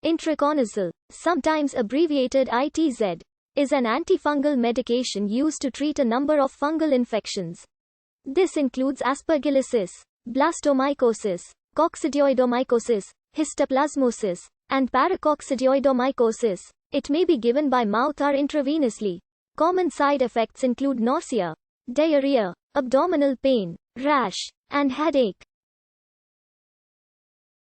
Itraconazole, sometimes abbreviated ITZ, is an antifungal medication used to treat a number of fungal infections. This includes aspergillosis, blastomycosis, coccidioidomycosis, histoplasmosis, and paracoccidioidomycosis. It may be given by mouth or intravenously. Common side effects include nausea, diarrhea, abdominal pain, rash, and headache.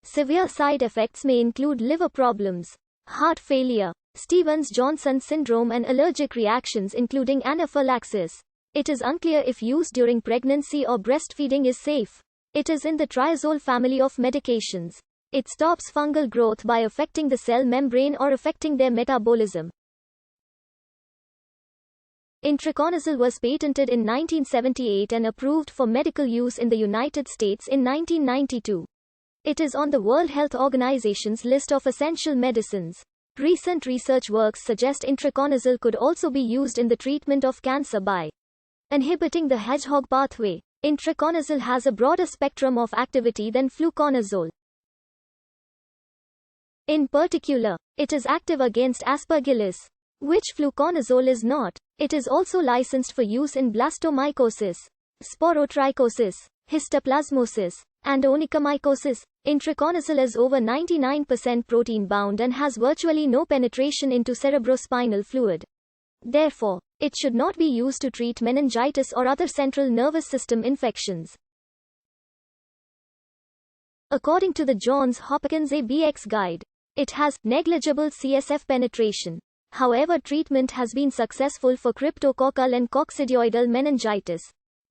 Severe side effects may include liver problems, heart failure, Stevens-Johnson syndrome, and allergic reactions including anaphylaxis. It is unclear if use during pregnancy or breastfeeding is safe. It is in the triazole family of medications. It stops fungal growth by affecting the cell membrane or affecting their metabolism. Itraconazole was patented in 1978 and approved for medical use in the United States in 1992. It is on the World Health Organization's list of essential medicines. Recent research works suggest itraconazole could also be used in the treatment of cancer by inhibiting the hedgehog pathway. Itraconazole has a broader spectrum of activity than fluconazole. In particular, it is active against aspergillus, which fluconazole is not. It is also licensed for use in blastomycosis, sporotrichosis, histoplasmosis, and onychomycosis. Itraconazole is over 99% protein-bound and has virtually no penetration into cerebrospinal fluid. Therefore, it should not be used to treat meningitis or other central nervous system infections. According to the Johns Hopkins ABX guide, it has negligible CSF penetration. However, treatment has been successful for cryptococcal and coccidioidal meningitis.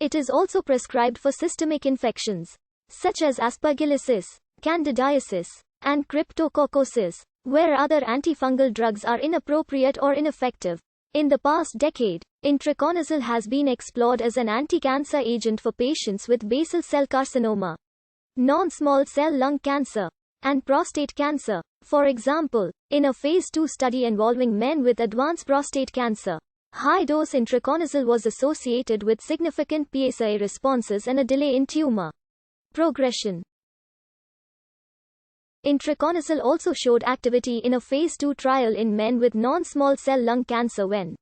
It is also prescribed for systemic infections, such as aspergillosis, candidiasis, and cryptococcosis, where other antifungal drugs are inappropriate or ineffective. In the past decade, itraconazole has been explored as an anti-cancer agent for patients with basal cell carcinoma, non-small cell lung cancer, and prostate cancer. For example, in a phase 2 study involving men with advanced prostate cancer, high-dose itraconazole was associated with significant PSA responses and a delay in tumor progression. Itraconazole also showed activity in a phase 2 trial in men with non-small cell lung cancer when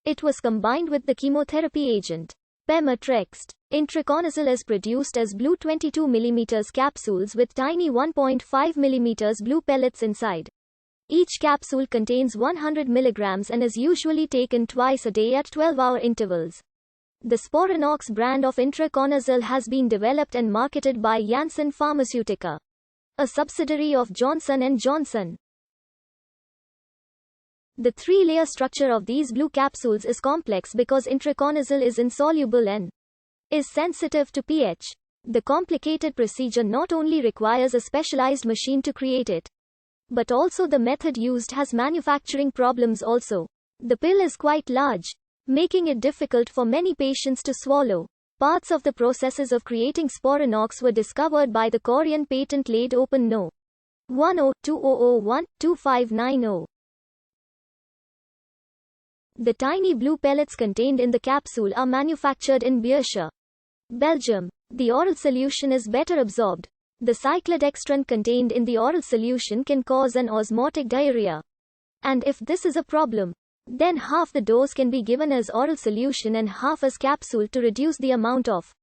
it was combined with the chemotherapy agent pemetrexed. Itraconazole is produced as blue 22 mm capsules with tiny 1.5 mm blue pellets inside. Each capsule contains 100 mg and is usually taken twice a day at 12-hour intervals. The Sporanox brand of itraconazole has been developed and marketed by Janssen Pharmaceutica, a subsidiary of Johnson & Johnson. The three-layer structure of these blue capsules is complex because itraconazole is insoluble and is sensitive to pH. The complicated procedure not only requires a specialized machine to create it, but also the method used has manufacturing problems also. The pill is quite large, making it difficult for many patients to swallow. Parts of the processes of creating Sporanox were discovered by the Korean patent laid open No. 102001-2590. The tiny blue pellets contained in the capsule are manufactured in Beersheba, Belgium. The oral solution is better absorbed. The cyclodextrin contained in the oral solution can cause an osmotic diarrhea. And if this is a problem, then half the dose can be given as oral solution and half as capsule to reduce the amount of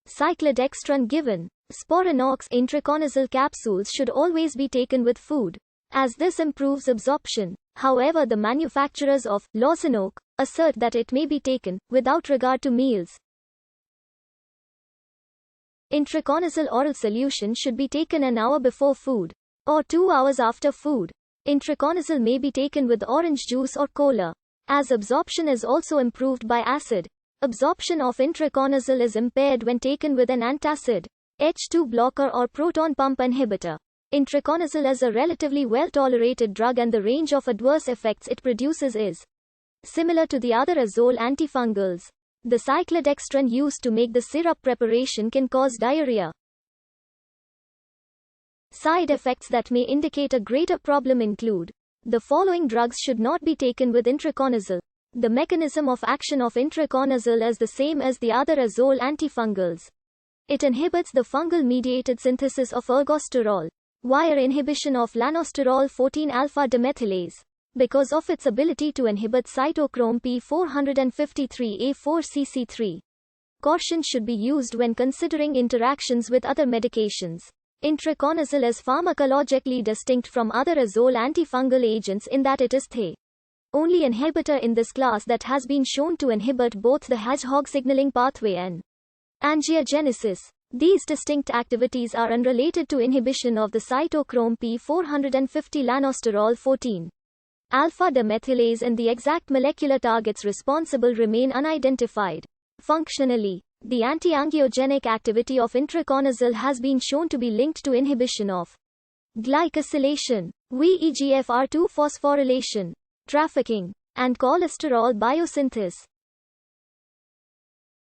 cyclodextrin given. Sporanox itraconazole capsules should always be taken with food, as this improves absorption. However, the manufacturers of Losinoc assert that it may be taken without regard to meals. Itraconazole oral solution should be taken an hour before food, or 2 hours after food. Itraconazole may be taken with orange juice or cola, as absorption is also improved by acid. Absorption of itraconazole is impaired when taken with an antacid, H2 blocker or proton pump inhibitor. Itraconazole is a relatively well-tolerated drug and the range of adverse effects it produces is similar to the other azole antifungals. The cyclodextrin used to make the syrup preparation can cause diarrhea. Side effects that may indicate a greater problem include: the following drugs should not be taken with itraconazole. The mechanism of action of itraconazole is the same as the other azole antifungals. It inhibits the fungal-mediated synthesis of ergosterol, Wire inhibition of lanosterol 14-alpha-demethylase. Because of its ability to inhibit cytochrome P453A4-CC3. Caution should be used when considering interactions with other medications. Itraconazole is pharmacologically distinct from other azole antifungal agents in that it is the only inhibitor in this class that has been shown to inhibit both the hedgehog signaling pathway and angiogenesis. These distinct activities are unrelated to inhibition of the cytochrome P450 lanosterol 14 alpha-demethylase, and the exact molecular targets responsible remain unidentified. Functionally, the anti-angiogenic activity of itraconazole has been shown to be linked to inhibition of glycosylation, VEGFR2 phosphorylation, trafficking, and cholesterol biosynthesis.